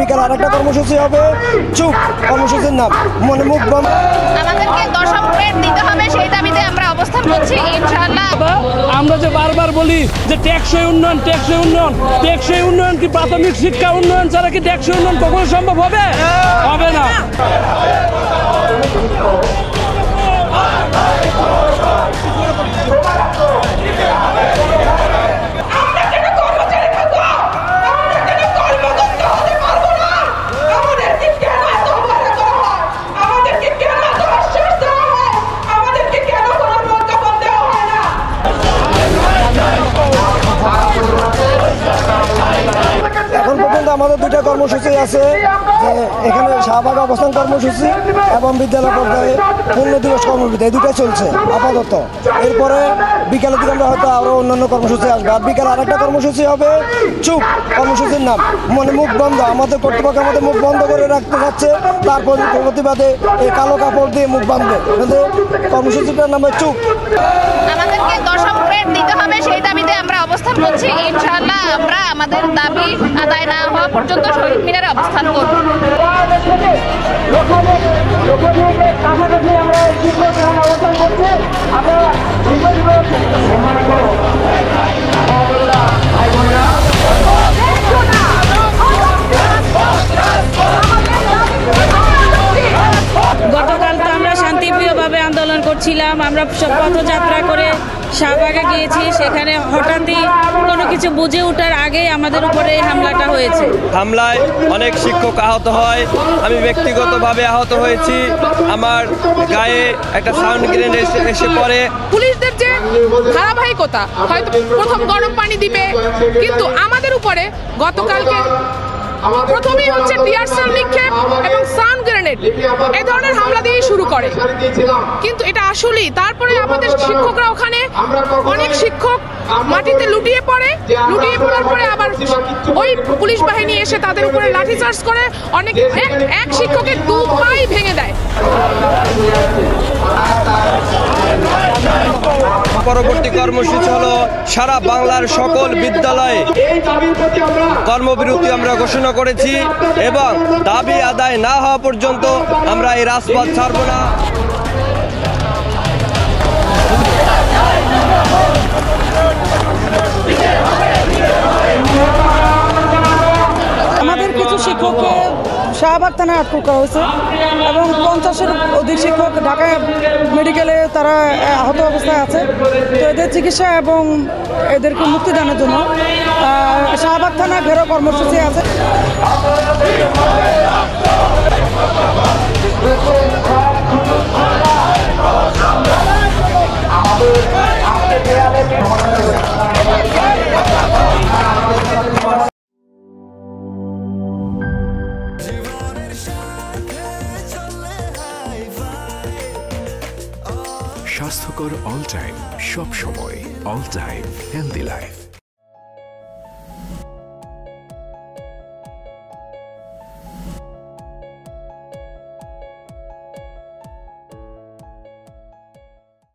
বিকাল আরেকটা কর্মসূচি হবে, চুপ কর্মসূচির নাম, মানে মুখ বন্ধ। আমাদেরকে দশম গ্রেড দিতে হবে, সেই দাবিতে আমরা অবস্থান করছি ইনশাআল্লাহ। আমরা যে বারবার বলি যে টেকসই উন্নয়ন, টেকসই উন্নয়ন, টেকসই উন্নয়ন কি প্রাথমিক শিক্ষা উন্নয়ন ছাড়া কি টেকসই উন্নয়ন কখনো সম্ভব হবে? হবে না। এখন পর্যন্ত আমাদের দুইটা কর্মসূচি আছে, এখানে শাহবাগ অবস্থান কর্মসূচি এবং বিদ্যালয় পর্যায়ে পূর্ণ দিবস কর্মসূচি, এই দুটাই চলছে আপাতত। এরপরে বিকালের দিকে আমরা হয়তো আরও অন্যান্য কর্মসূচি আসবে। আর বিকাল আরেকটা কর্মসূচি হবে, চুপ কর্মসূচির নাম, মানে মুখ বন্ধ। আমাদের কর্তৃপক্ষ আমাদের মুখ বন্ধ করে রাখতে যাচ্ছে, তারপর প্রতিবাদে এই কালো কাপড় দিয়ে মুখ বাঁধবে। কিন্তু কর্মসূচিটার নাম চুপ। আমাদেরকে দশম গ্রেড দিতে হবে, সেই দাবিতে আমরা অবস্থান করছি ইনশাআল্লাহ। আমরা আমাদের দাবি আদায় না হওয়া পর্যন্ত শহীদ মিনারে অবস্থান করব। গতকাল তো আমরা শান্তিপ্রিয়ভাবে আন্দোলন করছিলাম, আমরা পথযাত্রা করে শাহবাগে গিয়েছি, সেখানে হঠাৎই কোনো কিছু বুঝে ওঠার আগেই আমাদের উপরে হামলাটা হয়েছে। হামলায় অনেক শিক্ষক আহত হয়, আমি ব্যক্তিগতভাবে আহত হয়েছি। আমার গায়ে একটা সাউন্ড গ্রেনেড এসে পড়ে। পুলিশদের যে ধারাবাহিকতা, হয়তো প্রথম গরম পানি দিবে, কিন্তু আমাদের উপরে গতকালকে প্রথমেই হচ্ছে টিয়ারশেল নিক্ষেপ এবং সাউন্ড গ্রেনেড, এই ধরনের হামলা দিয়ে শুরু করে। কিন্তু এটা আসলেই তারপরে আমাদের শিক্ষকরা, ওখানে অনেক শিক্ষক মাটিতে লুটিয়ে পড়ে, লুটিয়ে পড়ার পরে আবার ওই পুলিশ বাহিনী এসে তাদের উপরে লাঠিচার্জ করে, অনেক এক শিক্ষকের দু পাই ভেঙে দেয়। পরবর্তী কর্মসূচি হলো সারা বাংলার সকল বিদ্যালয়ে কর্মবিরতি আমরা ঘোষণা করেছি এবং দাবি আদায় না হওয়া পর্যন্ত আমরা এই রাজপথ ছাড়ব না। আমাদের কিছু শিক্ষককে শাহবাগ থানায় আটক করা হয়েছে এবং 50-এর অধিক শিক্ষক ঢাকা মেডিকেলে তারা আহত অবস্থায় আছে। তো এদের চিকিৎসা এবং এদেরকে মুক্তিদানের জন্য শাহবাগ থানা ঘেরাও কর্মসূচি আছে। স্বাস্থ্যকর অল টাইম, সব সময় অল টাইম হেলদি লাইফ।